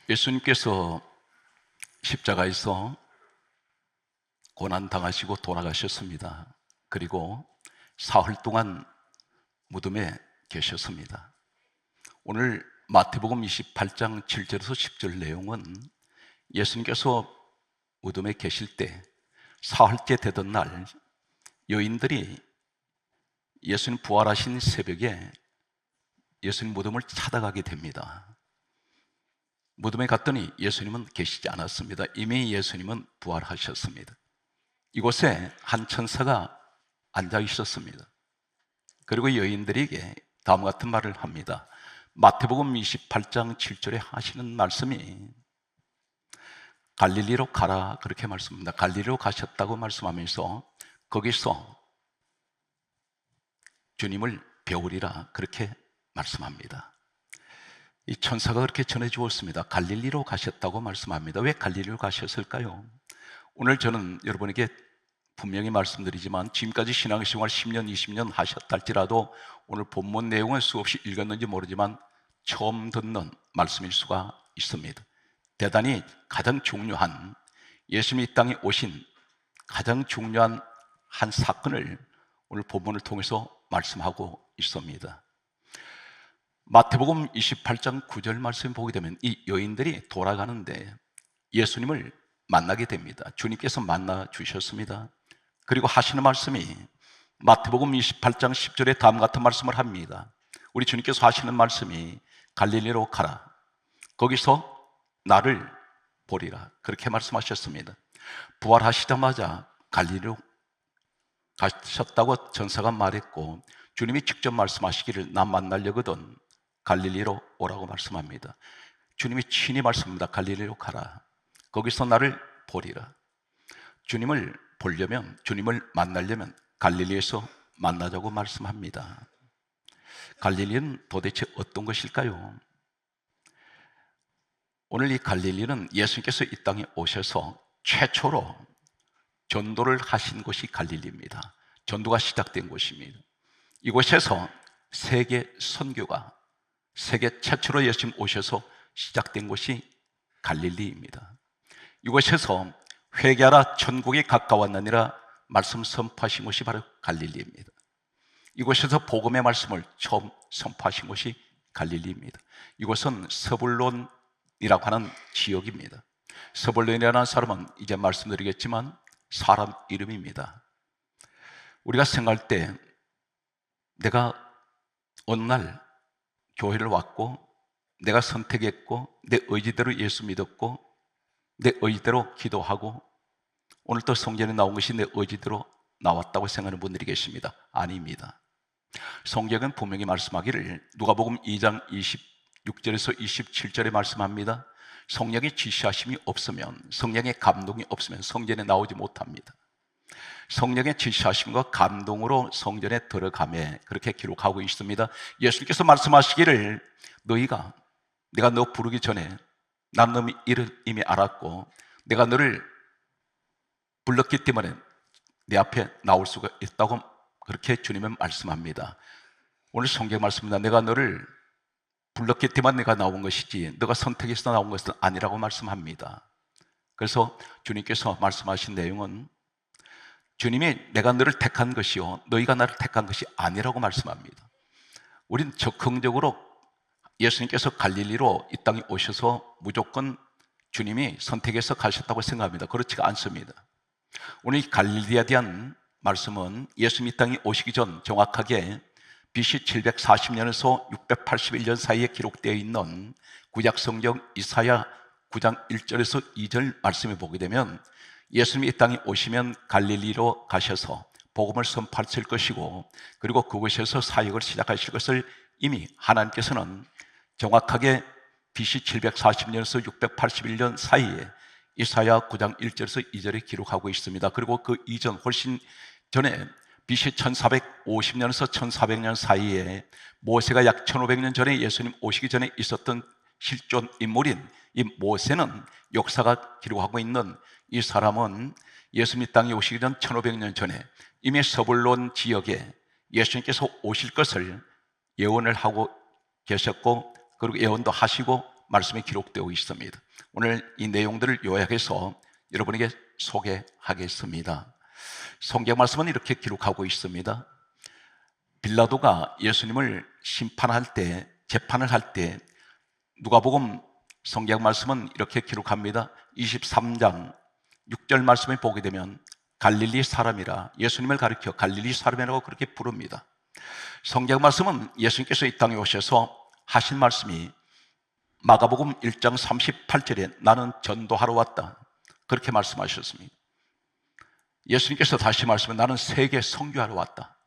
예수님께서 십자가에서 고난당하시고 돌아가셨습니다. 그리고 사흘 동안 무덤에 계셨습니다. 오늘 마태복음 28장 7절에서 10절 내용은 예수님께서 무덤에 계실 때 사흘째 되던 날 여인들이 예수님 부활하신 새벽에 예수님 무덤을 찾아가게 됩니다. 무덤에 갔더니 예수님은 계시지 않았습니다. 이미 예수님은 부활하셨습니다. 이곳에 한 천사가 앉아 있었습니다. 그리고 여인들에게 다음과 같은 말을 합니다. 마태복음 28장 7절에 하시는 말씀이 갈릴리로 가라 그렇게 말씀합니다. 갈릴리로 가셨다고 말씀하면서 거기서 주님을 배우리라 그렇게 말씀합니다. 이 천사가 그렇게 전해 주었습니다. 갈릴리로 가셨다고 말씀합니다. 왜 갈릴리로 가셨을까요? 오늘 저는 여러분에게 분명히 말씀드리지만 지금까지 신앙생활 10년, 20년 하셨다 할지라도 오늘 본문 내용을 수없이 읽었는지 모르지만 처음 듣는 말씀일 수가 있습니다. 대단히 가장 중요한, 예수님이 이 땅에 오신 가장 중요한 한 사건을 오늘 본문을 통해서 말씀하고 있습니다. 마태복음 28장 9절 말씀 보게 되면 이 여인들이 돌아가는데 예수님을 만나게 됩니다. 주님께서 만나 주셨습니다. 그리고 하시는 말씀이 마태복음 28장 10절에 다음 같은 말씀을 합니다. 우리 주님께서 하시는 말씀이 갈릴리로 가라. 거기서 나를 보리라. 그렇게 말씀하셨습니다. 부활하시자마자 갈릴리로 가셨다고 전사가 말했고 주님이 직접 말씀하시기를 나 만나려거든 갈릴리로 오라고 말씀합니다. 주님이 친히 말씀합니다. 갈릴리로 가라. 거기서 나를 보리라. 주님을 보려면, 주님을 만나려면 갈릴리에서 만나자고 말씀합니다. 갈릴리는 도대체 어떤 것일까요? 오늘 이 갈릴리는 예수님께서 이 땅에 오셔서 최초로 전도를 하신 곳이 갈릴리입니다. 전도가 시작된 곳입니다. 이곳에서 세계 선교가 세계 최초로 예수님 오셔서 시작된 곳이 갈릴리입니다. 이곳에서 회개하라 천국이 가까웠느니라 말씀 선포하신 곳이 바로 갈릴리입니다. 이곳에서 복음의 말씀을 처음 선포하신 곳이 갈릴리입니다. 이곳은 서불론이라고 하는 지역입니다. 서불론이라는 사람은 이제 말씀드리겠지만 사람 이름입니다. 우리가 생각할 때 내가 어느 날 교회를 왔고 내가 선택했고 내 의지대로 예수 믿었고 내 의지대로 기도하고 오늘 또 성전에 나온 것이 내 의지대로 나왔다고 생각하는 분들이 계십니다. 아닙니다. 성경은 분명히 말씀하기를 누가복음 2장 26절에서 27절에 말씀합니다. 성령의 지시하심이 없으면, 성령의 감동이 없으면 성전에 나오지 못합니다. 성령의 지시하심과 감동으로 성전에 들어가매 그렇게 기록하고 있습니다. 예수님께서 말씀하시기를 내가 너 부르기 전에 난 너 이미 알았고 내가 너를 불렀기 때문에 내 앞에 나올 수가 있다고 그렇게 주님은 말씀합니다. 오늘 성경 말씀입니다. 내가 너를 불렀기 때문에 내가 나온 것이지 너가 선택해서 나온 것은 아니라고 말씀합니다. 그래서 주님께서 말씀하신 내용은 주님이 내가 너를 택한 것이요 너희가 나를 택한 것이 아니라고 말씀합니다. 우린 적극적으로 예수님께서 갈릴리로 이 땅에 오셔서 무조건 주님이 선택해서 가셨다고 생각합니다. 그렇지가 않습니다. 오늘 이 갈릴리에 대한 말씀은 예수님이 이 땅에 오시기 전 정확하게 BC 740년에서 681년 사이에 기록되어 있는 구약성경 이사야 9장 1절에서 2절 말씀을 보게 되면 예수님이 이 땅에 오시면 갈릴리로 가셔서 복음을 선포하실 것이고 그리고 그곳에서 사역을 시작하실 것을 이미 하나님께서는 정확하게 BC 740년에서 681년 사이에 이사야 9장 1절에서 2절에 기록하고 있습니다. 그리고 그 이전 훨씬 전에 BC 1450년에서 1400년 사이에 모세가 약 1500년 전에 예수님 오시기 전에 있었던 실존 인물인 이 모세는 역사가 기록하고 있는 이 사람은 예수님 땅에 오시기 전 1500년 전에 이미 서불론 지역에 예수님께서 오실 것을 예언을 하고 계셨고 그리고 예언도 하시고 말씀이 기록되어 있습니다. 오늘 이 내용들을 요약해서 여러분에게 소개하겠습니다. 성경 말씀은 이렇게 기록하고 있습니다. 빌라도가 예수님을 심판할 때, 재판을 할 때 누가복음 성경 말씀은 이렇게 기록합니다. 23장 6절 말씀을 보게 되면 갈릴리 사람이라, 예수님을 가리켜 갈릴리 사람이라고 그렇게 부릅니다. 성경 말씀은 예수님께서 이 땅에 오셔서 하신 말씀이 마가복음 1장 38절에 나는 전도하러 왔다, 그렇게 말씀하셨습니다. 예수님께서 다시 말씀해 나는 세계 선교하러 왔다.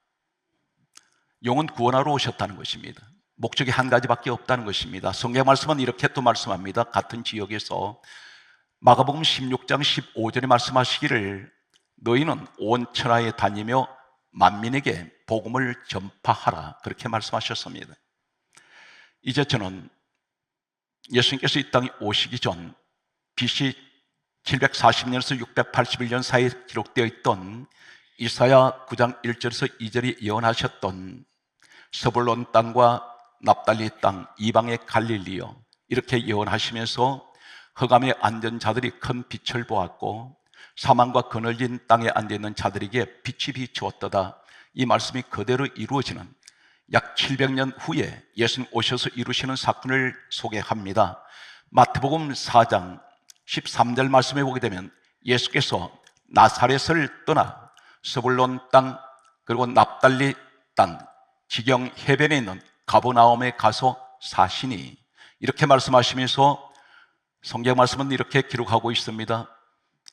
영혼 구원하러 오셨다는 것입니다. 목적이 한 가지밖에 없다는 것입니다. 성경 말씀은 이렇게 또 말씀합니다. 같은 지역에서 마가복음 16장 15절에 말씀하시기를 너희는 온 천하에 다니며 만민에게 복음을 전파하라, 그렇게 말씀하셨습니다. 이제 저는 예수님께서 이 땅에 오시기 전 BC 740년에서 681년 사이에 기록되어 있던 이사야 9장 1절에서 2절이 예언하셨던 스불론 땅과 납달리 땅 이방의 갈릴리여, 이렇게 예언하시면서 흑암에 앉은 자들이 큰 빛을 보았고 사망과 그늘진 땅에 앉아있는 자들에게 빛이 비추었도다. 이 말씀이 그대로 이루어지는 약 700년 후에 예수님 오셔서 이루시는 사건을 소개합니다. 마태복음 4장 13절 말씀에 보게 되면 예수께서 나사렛을 떠나 스불론 땅 그리고 납달리 땅 지경 해변에 있는 가버나움에 가서 사시니, 이렇게 말씀하시면서 성경 말씀은 이렇게 기록하고 있습니다.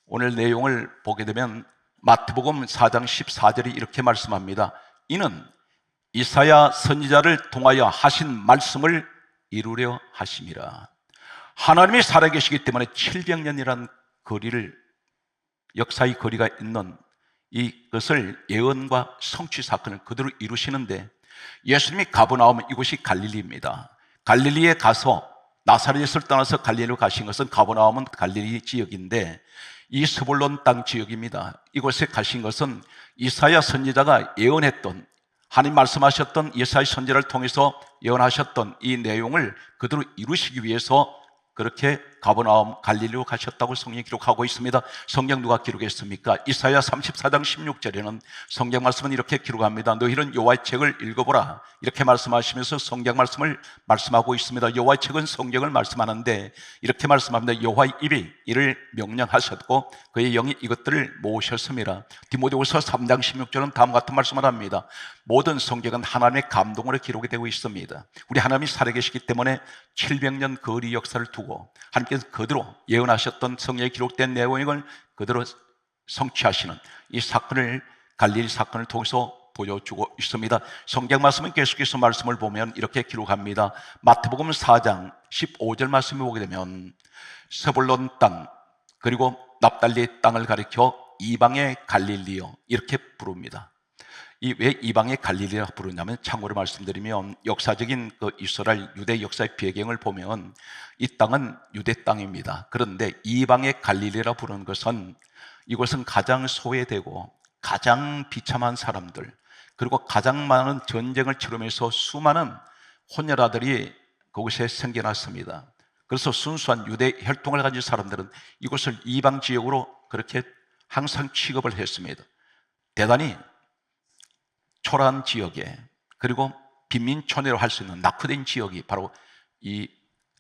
오늘 내용을 보게 되면 마태복음 4장 14절이 이렇게 말씀합니다. 이는 이사야 선지자를 통하여 하신 말씀을 이루려 하심이라. 하나님이 살아계시기 때문에 700년이라는 거리를, 역사의 거리가 있는 이것을 예언과 성취 사건을 그대로 이루시는데, 예수님이 가버나움, 이곳이 갈릴리입니다. 갈릴리에 가서 나사렛을 떠나서 갈릴리로 가신 것은, 가버나움은 갈릴리 지역인데 이 스불론 땅 지역입니다. 이곳에 가신 것은 이사야 선지자가 예언했던, 하나님 말씀하셨던 이사야 선지자를 통해서 예언하셨던 이 내용을 그대로 이루시기 위해서 그렇게 가버나움 갈릴리로 가셨다고 성경이 기록하고 있습니다. 성경 누가 기록했습니까? 이사야 34장 16절에는 성경 말씀은 이렇게 기록합니다. 너희는 여호와의 책을 읽어보라, 이렇게 말씀하시면서 성경 말씀을 말씀하고 있습니다. 여호와의 책은 성경을 말씀하는데 이렇게 말씀합니다. 여호와의 입이 이를 명령하셨고 그의 영이 이것들을 모으셨습니다. 디모데후서 3장 16절은 다음 같은 말씀을 합니다. 모든 성경은 하나님의 감동으로 기록이 되고 있습니다. 우리 하나님이 살아계시기 때문에 700년 거리 역사를 두고 하나님께서 그대로 예언하셨던 성경에 기록된 내용을 그대로 성취하시는 이 사건을, 갈릴리 사건을 통해서 보여주고 있습니다. 성경 말씀은 계속해서 말씀을 보면 이렇게 기록합니다. 마태복음 4장 15절 말씀을 보게 되면 스불론 땅 그리고 납달리 땅을 가리켜 이방의 갈릴리요, 이렇게 부릅니다. 왜 이방의 갈릴리라 부르냐면, 참고로 말씀드리면 역사적인 그 이스라엘 유대 역사의 배경을 보면 이 땅은 유대 땅입니다. 그런데 이방의 갈릴리라 부르는 것은 이곳은 가장 소외되고 가장 비참한 사람들, 그리고 가장 많은 전쟁을 치르면서 수많은 혼혈아들이 그곳에 생겨났습니다. 그래서 순수한 유대 혈통을 가진 사람들은 이곳을 이방 지역으로 그렇게 항상 취급을 했습니다. 대단히 초라한 지역에, 그리고 빈민촌이라고 할 수 있는 낙후된 지역이 바로 이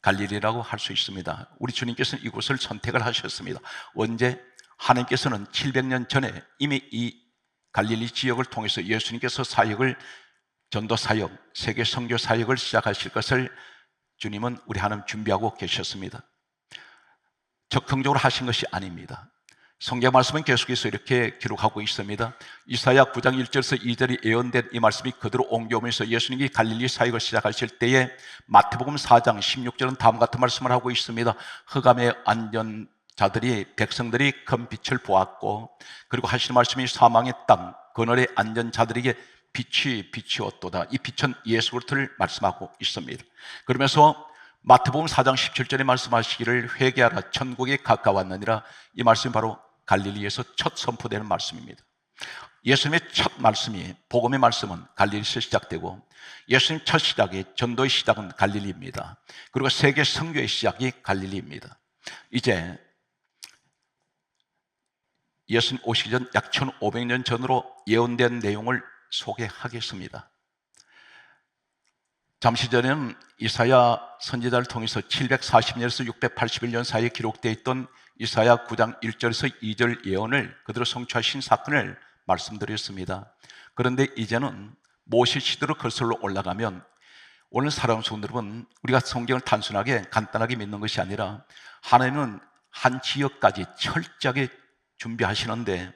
갈릴리라고 할 수 있습니다. 우리 주님께서는 이곳을 선택을 하셨습니다. 언제? 하나님께서는 700년 전에 이미 이 갈릴리 지역을 통해서 예수님께서 사역을, 전도 사역, 세계 선교 사역을 시작하실 것을 주님은 우리 하나님 준비하고 계셨습니다. 적극적으로 하신 것이 아닙니다. 성경 말씀은 계속해서 이렇게 기록하고 있습니다. 이사야 9장 1절에서 2절이 예언된 이 말씀이 그대로 옮겨오면서 예수님이 갈릴리 사역을 시작하실 때에 마태복음 4장 16절은 다음 같은 말씀을 하고 있습니다. 흑암에 앉은 자들이, 백성들이 큰 빛을 보았고, 그리고 하시는 말씀이 사망의 땅 그늘에 앉은 자들에게 빛이 비추었도다. 이 빛은 예수 그리스도를 말씀하고 있습니다. 그러면서 마태복음 4장 17절에 말씀하시기를 회개하라, 천국에 가까웠느니라. 이 말씀이 바로 갈릴리에서 첫 선포되는 말씀입니다. 예수님의 첫 말씀이, 복음의 말씀은 갈릴리에서 시작되고 예수님 첫 시작이, 전도의 시작은 갈릴리입니다. 그리고 세계 선교의 시작이 갈릴리입니다. 이제 예수님 오시기 전 약 1500년 전으로 예언된 내용을 소개하겠습니다. 잠시 전에는 이사야 선지자를 통해서 740년에서 681년 사이에 기록되어 있던 이사야 9장 1절에서 2절 예언을 그대로 성취하신 사건을 말씀드렸습니다. 그런데 이제는 모세 시대로 거슬러 올라가면, 오늘 사랑하는 성도 여러분, 우리가 성경을 단순하게 간단하게 믿는 것이 아니라 하나님은 한 지역까지 철저하게 준비하시는데,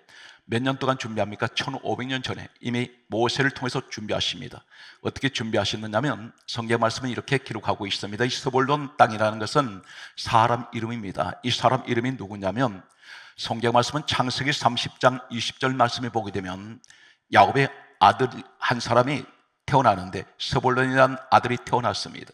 몇 년 동안 준비합니까? 1500년 전에 이미 모세를 통해서 준비하십니다. 어떻게 준비하셨느냐면 성경 말씀은 이렇게 기록하고 있습니다. 이 스볼론 땅이라는 것은 사람 이름입니다. 이 사람 이름이 누구냐면, 성경 말씀은 창세기 30장 20절 말씀에 보게 되면 야곱의 아들 한 사람이 태어나는데 스볼론이라는 아들이 태어났습니다.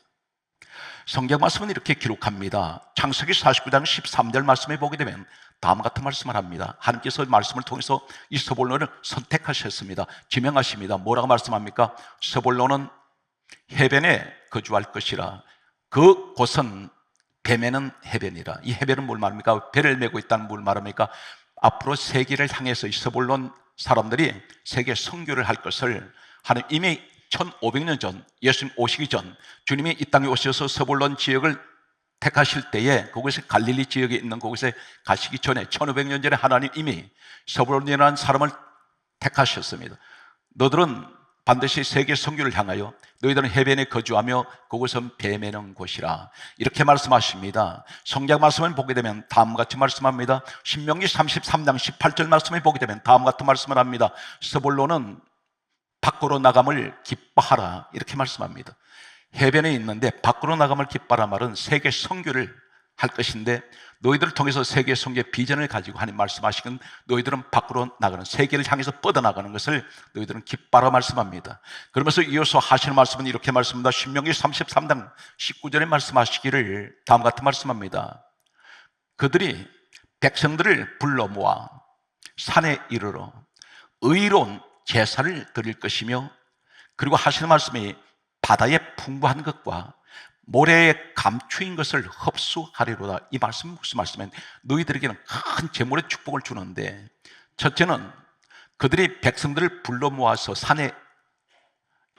성경 말씀은 이렇게 기록합니다. 창세기 49장 13절 말씀에 보게 되면 다음 같은 말씀을 합니다. 하나님께서 말씀을 통해서 이 스볼론을 선택하셨습니다. 지명하십니다. 뭐라고 말씀합니까? 스볼론은 해변에 거주할 것이라. 그 곳은 뱀에는 해변이라. 이 해변은 뭘 말합니까? 배를 메고 있다는 뭘 말합니까? 앞으로 세계를 향해서 이 스볼론 사람들이 세계 선교를 할 것을 하나님 이미 1500년 전, 예수님 오시기 전 주님이 이 땅에 오셔서 스볼론 지역을 택하실 때에 그곳에 갈릴리 지역에 있는 곳에 가시기 전에 1500년 전에 하나님 이미 스볼론이라는 사람을 택하셨습니다. 너들은 반드시 세계 선교를 향하여 너희들은 해변에 거주하며 그곳은 배 매는 곳이라, 이렇게 말씀하십니다. 성경 말씀을 보게 되면 다음과 같이 말씀합니다. 신명기 33장 18절 말씀을 보게 되면 다음과 같은 말씀을 합니다. 스볼론은 밖으로 나감을 기뻐하라, 이렇게 말씀합니다. 해변에 있는데 밖으로 나감을 기뻐하라 말은 세계 선교를 할 것인데, 너희들을 통해서 세계 선교의 비전을 가지고 하나님 말씀하시는, 너희들은 밖으로 나가는, 세계를 향해서 뻗어나가는 것을 너희들은 기뻐하라 말씀합니다. 그러면서 이어서 하시는 말씀은 이렇게 말씀합니다. 신명기 33장 19절에 말씀하시기를 다음 같은 말씀합니다. 그들이 백성들을 불러 모아 산에 이르러 의로운 제사를 드릴 것이며, 그리고 하시는 말씀이 바다의 풍부한 것과 모래에 감추인 것을 흡수하리로다. 이 말씀은 무슨 말씀이면 너희들에게는 큰 재물의 축복을 주는데, 첫째는 그들이 백성들을 불러 모아서 산에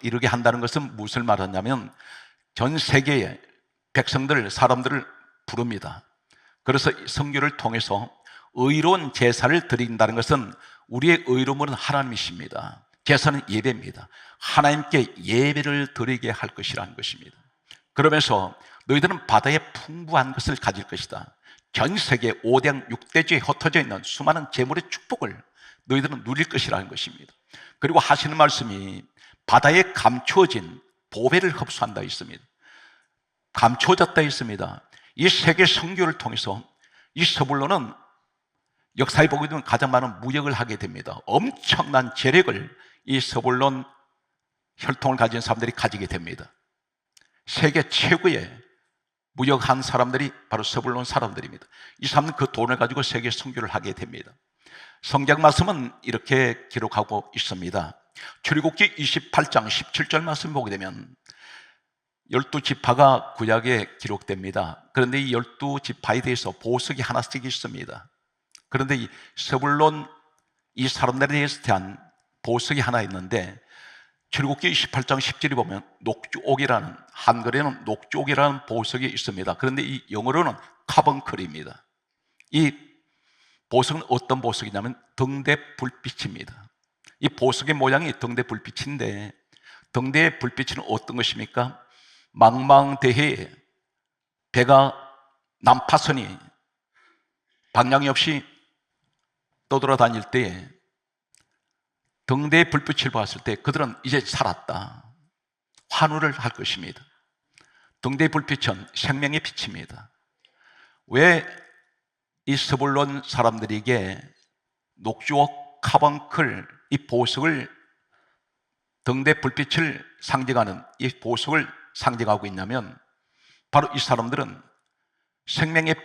이르게 한다는 것은 무엇을 말하냐면 전 세계의 백성들, 사람들을 부릅니다. 그래서 선교를 통해서 의로운 제사를 드린다는 것은 우리의 의로움은 하나님이십니다. 제사는 예배입니다. 하나님께 예배를 드리게 할 것이라는 것입니다. 그러면서 너희들은 바다에 풍부한 것을 가질 것이다. 전 세계 5대 6대지에 흩어져 있는 수많은 재물의 축복을 너희들은 누릴 것이라는 것입니다. 그리고 하시는 말씀이 바다에 감추어진 보배를 흡수한다 있습니다. 감추어졌다 있습니다. 이 세계 선교를 통해서 이 스불론은 역사에 보게 되면 가장 많은 무역을 하게 됩니다. 엄청난 재력을 이 스불론 혈통을 가진 사람들이 가지게 됩니다. 세계 최고의 무역한 사람들이 바로 스불론 사람들입니다. 이 사람은 그 돈을 가지고 세계 선교를 하게 됩니다. 성경 말씀은 이렇게 기록하고 있습니다. 출애굽기 28장 17절 말씀 보게 되면 12지파가 구약에 기록됩니다. 그런데 이 12지파에 대해서 보석이 하나씩 있습니다. 그런데 이 스불론 이 사람들에 대해서 대한 보석이 하나 있는데, 출애굽기 28장 10절에 보면 녹주옥이라는, 한글에는 녹주옥이라는 보석이 있습니다. 그런데 이 영어로는 카본클입니다. 이 보석은 어떤 보석이냐면 등대 불빛입니다. 이 보석의 모양이 등대 불빛인데, 등대의 불빛은 어떤 것입니까? 망망대해에 배가 난파선이 방향이 없이 떠돌아다닐 때에 등대의 불빛을 봤을 때 그들은 이제 살았다, 환호를 할 것입니다. 등대의 불빛은 생명의 빛입니다. 왜 이 스불론 사람들에게 녹주옥, 카본클, 이 보석을, 등대 불빛을 상징하는 이 보석을 상징하고 있냐면, 바로 이 사람들은 생명의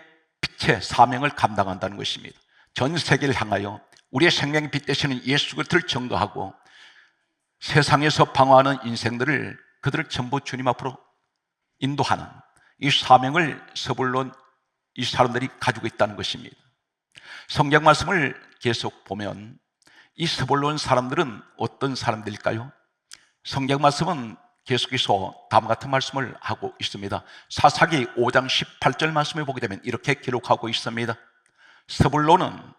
빛의 사명을 감당한다는 것입니다. 전 세계를 향하여 우리의 생명의 빛 되시는 예수 그리스도를 전도하고 세상에서 방황하는 인생들을 그들을 전부 주님 앞으로 인도하는 이 사명을 서불론 이 사람들이 가지고 있다는 것입니다. 성경 말씀을 계속 보면 이 서불론 사람들은 어떤 사람들일까요? 성경 말씀은 계속해서 다음과 같은 말씀을 하고 있습니다. 사사기 5장 18절 말씀을 보게 되면 이렇게 기록하고 있습니다. 서불론은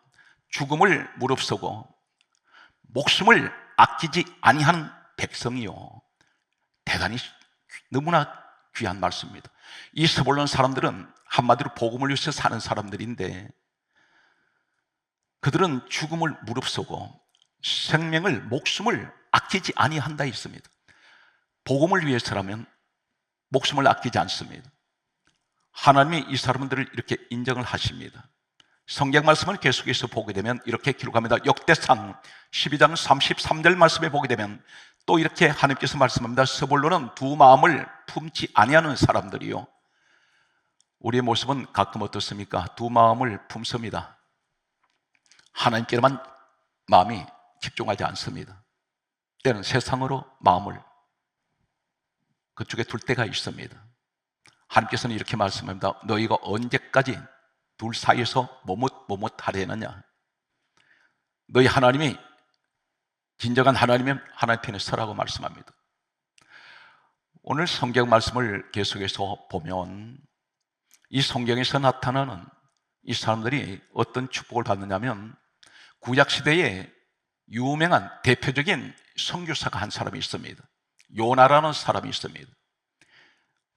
죽음을 무릅쓰고 목숨을 아끼지 아니하는 백성이요, 대단히 너무나 귀한 말씀입니다. 이 서불론 사람들은 한마디로 복음을 위해서 사는 사람들인데, 그들은 죽음을 무릅쓰고 생명을, 목숨을 아끼지 아니한다 했습니다. 복음을 위해서라면 목숨을 아끼지 않습니다. 하나님이 이 사람들을 이렇게 인정을 하십니다. 성경 말씀을 계속해서 보게 되면 이렇게 기록합니다. 역대상 12장 33절 말씀에 보게 되면 또 이렇게 하나님께서 말씀합니다. 서불론은 두 마음을 품지 아니하는 사람들이요. 우리의 모습은 가끔 어떻습니까? 두 마음을 품습니다. 하나님께만 마음이 집중하지 않습니다. 때는 세상으로 마음을 그쪽에 둘 때가 있습니다. 하나님께서는 이렇게 말씀합니다. 너희가 언제까지 둘 사이에서 머뭇하려느냐? 너희 하나님이 진정한 하나님이면 하나님 편에 서라고 말씀합니다. 오늘 성경 말씀을 계속해서 보면 이 성경에서 나타나는 이 사람들이 어떤 축복을 받느냐면, 구약시대에 유명한 대표적인 선교사가 한 사람이 있습니다. 요나라는 사람이 있습니다.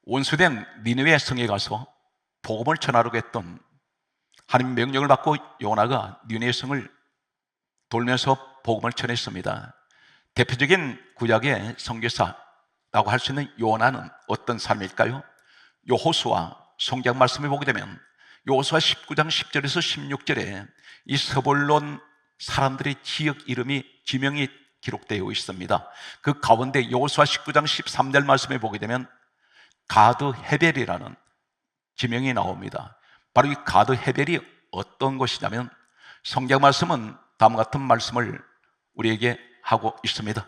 원수된 니느웨 성에 가서 복음을 전하려고 했던, 하나님 명령을 받고 요나가 니느웨 성을 돌면서 복음을 전했습니다. 대표적인 구약의 선교사라고 할 수 있는 요나는 어떤 사람일까요? 여호수아 성경 말씀을 보게 되면 여호수아 19장 10절에서 16절에 이 서불론 사람들의 지역 이름이, 지명이 기록되어 있습니다. 그 가운데 여호수아 19장 13절 말씀에 보게 되면 가드 헤벨이라는 지명이 나옵니다. 바로 이 가드 헤벨이 어떤 것이냐면, 성경 말씀은 다음과 같은 말씀을 우리에게 하고 있습니다.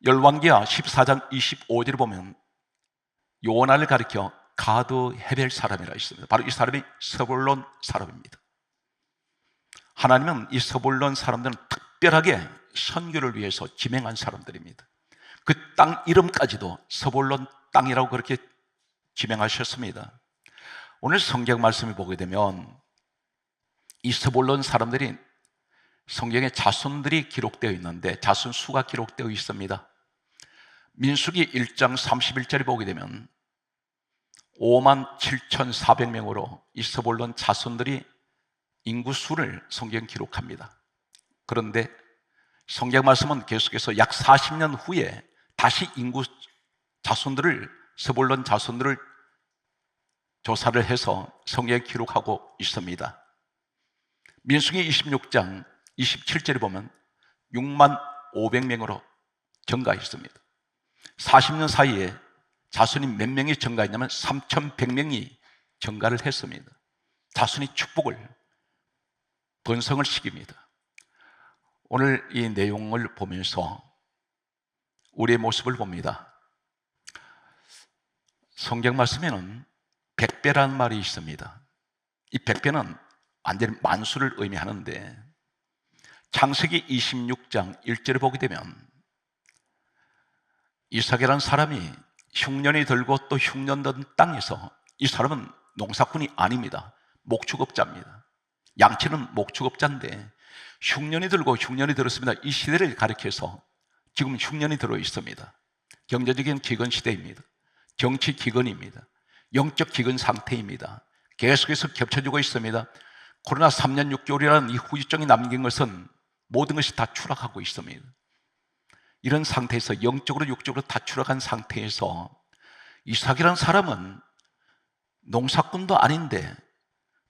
열왕기하 14장 25절을 보면 요나를 가리켜 가드 헤벨 사람이라 있습니다. 바로 이 사람이 서불론 사람입니다. 하나님은 이 서불론 사람들은 특별하게 선교를 위해서 지명한 사람들입니다. 그 땅 이름까지도 서불론 땅이라고 그렇게 지명하셨습니다. 오늘 성경 말씀을 보게 되면 이 서불론 사람들이 성경에 자손들이 기록되어 있는데 자손 수가 기록되어 있습니다. 민수기 1장 31절에 보게 되면 57,400명으로 이 서불론 자손들이 인구수를 성경 기록합니다. 그런데 성경 말씀은 계속해서 약 40년 후에 다시 인구 자손들을, 서불론 자손들을 조사를 해서 성경에 기록하고 있습니다. 민수기 26장 27절에 보면 65,000명으로 증가했습니다. 40년 사이에 자손이 몇 명이 증가했냐면 3,100명이 증가를 했습니다. 자손이 축복을, 번성을 시킵니다. 오늘 이 내용을 보면서 우리의 모습을 봅니다. 성경 말씀에는 백배라는 말이 있습니다. 이 백배는 완전히 만수를 의미하는데, 창세기 26장 1절을 보게 되면 이삭이라는 사람이 흉년이 들고 또 흉년 든 땅에서, 이 사람은 농사꾼이 아닙니다. 목축업자입니다. 양치는 목축업자인데 흉년이 들고, 흉년이 들었습니다. 이 시대를 가리켜서 지금 흉년이 들어 있습니다. 경제적인 기근 시대입니다. 정치 기근입니다. 영적 기근 상태입니다. 계속해서 겹쳐지고 있습니다. 코로나 3년 6개월이라는 이 후유증이 남긴 것은 모든 것이 다 추락하고 있습니다. 이런 상태에서 영적으로 육적으로 다 추락한 상태에서 이삭이라는 사람은 농사꾼도 아닌데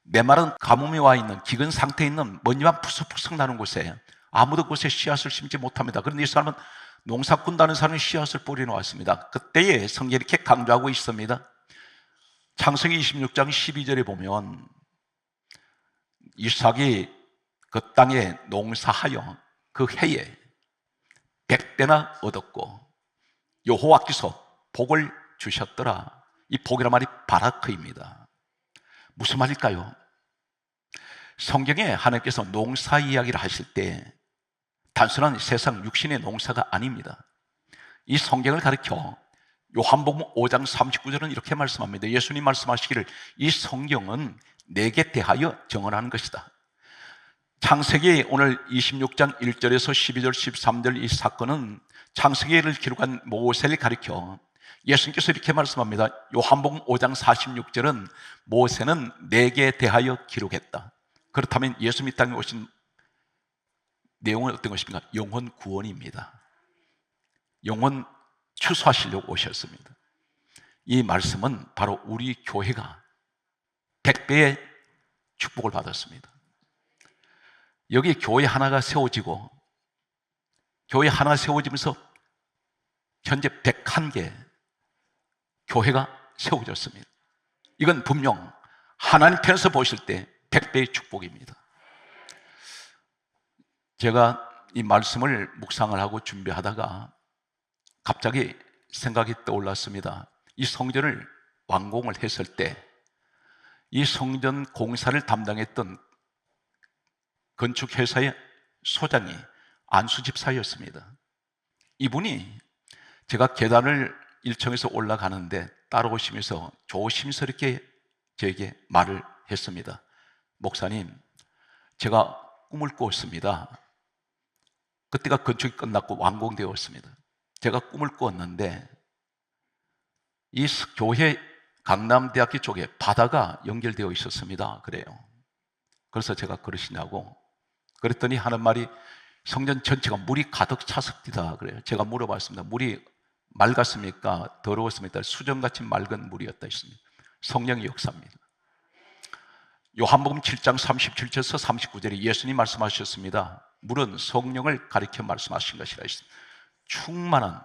메마른 가뭄이 와 있는 기근 상태에 있는 먼지만 푸석푸석 나는 곳에 아무도 그곳에 씨앗을 심지 못합니다. 그런데 이 사람은 농사꾼 다는 사람이 씨앗을 뿌려 놓았습니다. 그때에 성경이 이렇게 강조하고 있습니다. 창세기 26장 12절에 보면 이삭이 그 땅에 농사하여 그 해에 100배나 얻었고 여호와께서 복을 주셨더라. 이 복이란 말이 바라크입니다. 무슨 말일까요? 성경에 하나님께서 농사 이야기를 하실 때 단순한 세상 육신의 농사가 아닙니다. 이 성경을 가리켜 요한복음 5장 39절은 이렇게 말씀합니다. 예수님 말씀하시기를 이 성경은 내게 대하여 정언하는 것이다. 창세기 오늘 26장 1절에서 12절 13절 이 사건은 창세기를 기록한 모세를 가리켜 예수님께서 이렇게 말씀합니다. 요한복음 5장 46절은 모세는 내게 대하여 기록했다. 그렇다면 예수님 이 땅에 오신 내용은 어떤 것입니까? 영혼 구원입니다. 영혼 추수하시려고 오셨습니다. 이 말씀은 바로 우리 교회가 100배의 축복을 받았습니다. 여기 교회 하나가 세워지고 교회 하나 세워지면서 현재 101개 교회가 세워졌습니다. 이건 분명 하나님 편에서 보실 때 100배의 축복입니다. 제가 이 말씀을 묵상을 하고 준비하다가 갑자기 생각이 떠올랐습니다. 이 성전을 완공을 했을 때 이 성전 공사를 담당했던 건축회사의 소장이 안수 집사였습니다. 이분이 제가 계단을 1층에서 올라가는데 따라오시면서 조심스럽게 저에게 말을 했습니다. 목사님, 제가 꿈을 꾸었습니다. 그때가 건축이 끝났고 완공되었습니다. 제가 꿈을 꾸었는데 이 교회 강남대학교 쪽에 바다가 연결되어 있었습니다. 그래요. 그래서 제가 그러시냐고 그랬더니 하는 말이 성전 전체가 물이 가득 찼습니다. 그래요. 제가 물어봤습니다. 물이 맑았습니까? 더러웠습니까? 수정같이 맑은 물이었다 했습니다. 성령의 역사입니다. 요한복음 7장 37절에서 39절에 예수님 말씀하셨습니다. 물은 성령을 가리켜 말씀하신 것이라 했습니다. 충만한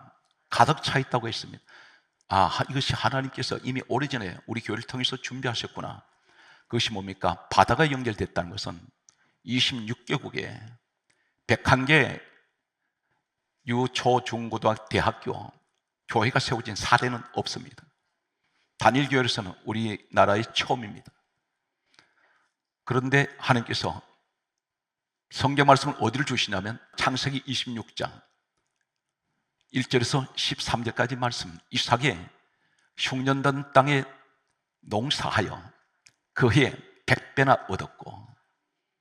가득 차 있다고 했습니다. 이것이 하나님께서 이미 오래전에 우리 교회를 통해서 준비하셨구나. 그것이 뭡니까? 바다가 연결됐다는 것은 26개국에 101개 유초 중고등학교 대학교 교회가 세워진 사례는 없습니다. 단일교회로서는 우리나라의 처음입니다. 그런데 하나님께서 성경 말씀을 어디를 주시냐면 창세기 26장 1절에서 13절까지 말씀, 이삭이 흉년된 땅에 농사하여 그 해에 100배나 얻었고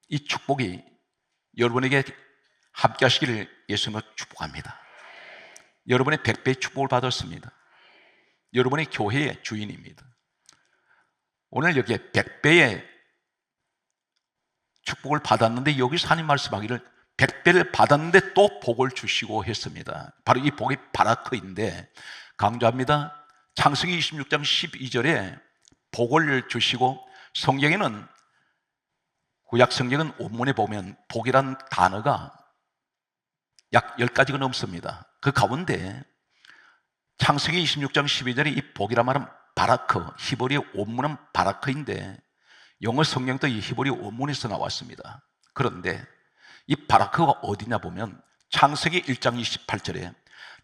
이 축복이 여러분에게 함께 하시기를 예수님으로 축복합니다. 여러분의 100배의 축복을 받았습니다. 여러분의 교회의 주인입니다. 오늘 여기에 100배의 축복을 받았는데 여기서 하나님 말씀하기를 100배를 받았는데 또 복을 주시고 했습니다. 바로 이 복이 바라크인데 강조합니다. 창세기 26장 12절에 복을 주시고 성경에는 구약 성경은 원문에 보면 복이란 단어가 약 10가지가 넘습니다. 그 가운데 창세기 26장 12절에 이 복이란 말은 바라크, 히브리 원문은 바라크인데 영어 성경도 이 히브리 원문에서 나왔습니다. 그런데 이 바라크가 어디냐 보면 창세기 1장 28절에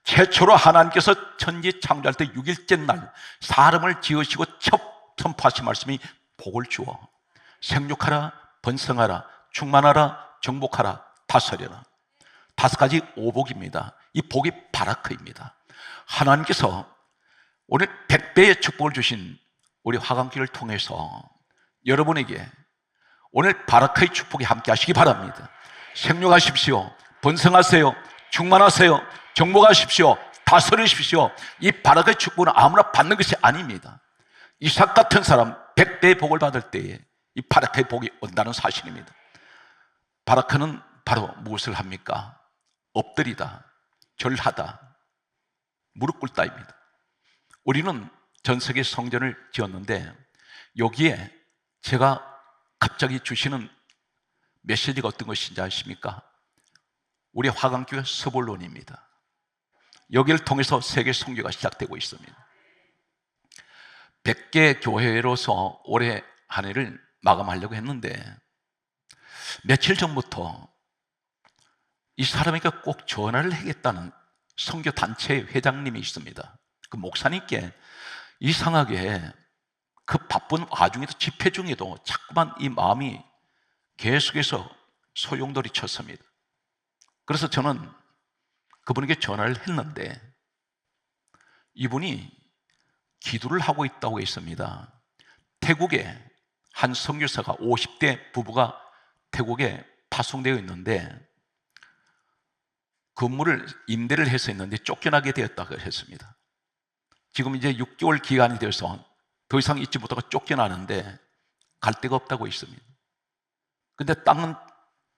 최초로 하나님께서 천지 창조할 때 6일째 날 사람을 지으시고 첫 선포하신 말씀이 복을 주어 생육하라, 번성하라, 충만하라, 정복하라, 다스려라. 5가지 오복입니다. 이 복이 바라크입니다. 하나님께서 오늘 100배의 축복을 주신 우리 화강교를 통해서 여러분에게 오늘 바라크의 축복이 함께 하시기 바랍니다. 생육하십시오. 번성하세요. 충만하세요. 정복하십시오. 다스리십시오. 이 바라크의 축복은 아무나 받는 것이 아닙니다. 이삭 같은 사람 100배의 복을 받을 때에 이 바라크의 복이 온다는 사실입니다. 바라크는 바로 무엇을 합니까? 엎드리다, 절하다, 무릎 꿇다입니다. 우리는 전 세계 성전을 지었는데 여기에 제가 갑자기 주시는 메시지가 어떤 것인지 아십니까? 우리 화강교회 서불론입니다. 여기를 통해서 세계 선교가 시작되고 있습니다. 100개 교회로서 올해 한 해를 마감하려고 했는데 며칠 전부터 이 사람에게 꼭 전화를 해야겠다는 선교 단체 회장님이 있습니다. 그 목사님께 이상하게 그 바쁜 와중에도 집회 중에도 자꾸만 이 마음이 계속해서 소용돌이 쳤습니다. 그래서 저는 그분에게 전화를 했는데 이분이 기도를 하고 있다고 했습니다. 태국에 한 선교사가 50대 부부가 태국에 파송되어 있는데 건물을 임대를 해서 있는데 쫓겨나게 되었다고 했습니다. 지금 이제 6개월 기간이 돼서 더 이상 있지 못하고 쫓겨나는데 갈 데가 없다고 했습니다. 근데 땅은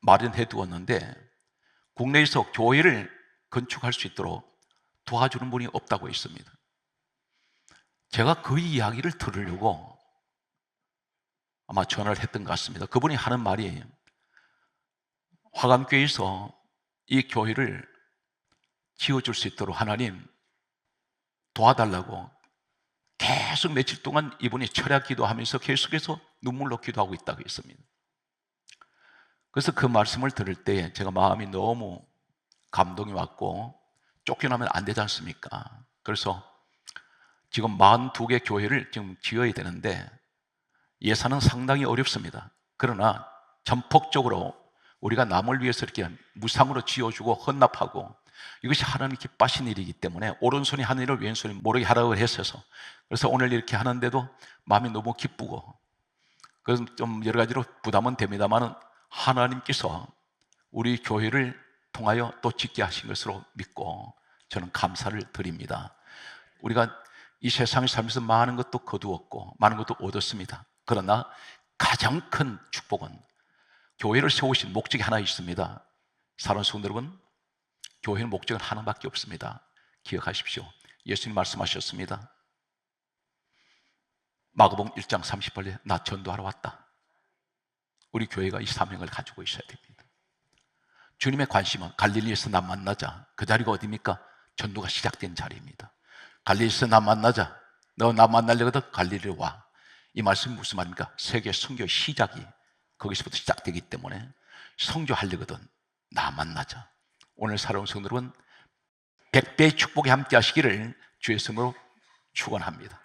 마련해 두었는데 국내에서 교회를 건축할 수 있도록 도와주는 분이 없다고 했습니다. 제가 그 이야기를 들으려고 아마 전화를 했던 것 같습니다. 그분이 하는 말이 화감교회에서 이 교회를 지어줄 수 있도록 하나님 도와달라고 계속 며칠 동안 이분이 철야 기도하면서 계속해서 눈물로 기도하고 있다고 했습니다. 그래서 그 말씀을 들을 때 제가 마음이 너무 감동이 왔고 쫓겨나면 안 되지 않습니까? 그래서 지금 42개 교회를 지금 지어야 되는데 예산은 상당히 어렵습니다. 그러나 전폭적으로 우리가 남을 위해서 이렇게 무상으로 지어주고 헌납하고 이것이 하나님 기뻐하신 일이기 때문에 오른손이 하는 일을 왼손이 모르게 하라고 했어서 그래서 오늘 이렇게 하는데도 마음이 너무 기쁘고 그래서 좀 여러 가지로 부담은 됩니다만 하나님께서 우리 교회를 통하여 또 짓게 하신 것으로 믿고 저는 감사를 드립니다. 우리가 이 세상에 살면서 많은 것도 거두었고 많은 것도 얻었습니다. 그러나 가장 큰 축복은 교회를 세우신 목적이 하나 있습니다. 사랑하는 성도 여러분, 교회의 목적은 하나밖에 없습니다. 기억하십시오. 예수님 말씀하셨습니다. 마가복음 1장 30절에 나 전도하러 왔다. 우리 교회가 이 사명을 가지고 있어야 됩니다. 주님의 관심은 갈릴리에서 나 만나자. 그 자리가 어디입니까? 전도가 시작된 자리입니다. 갈릴리에서 나 만나자. 너 나 만나려거든 갈릴리로 와. 이 말씀이 무슨 말입니까? 세계 선교 시작이 거기서부터 시작되기 때문에 선교하려거든 나 만나자. 오늘 살아온 성도 여러분 100배의 축복에 함께 하시기를 주의 이름으로 축원합니다.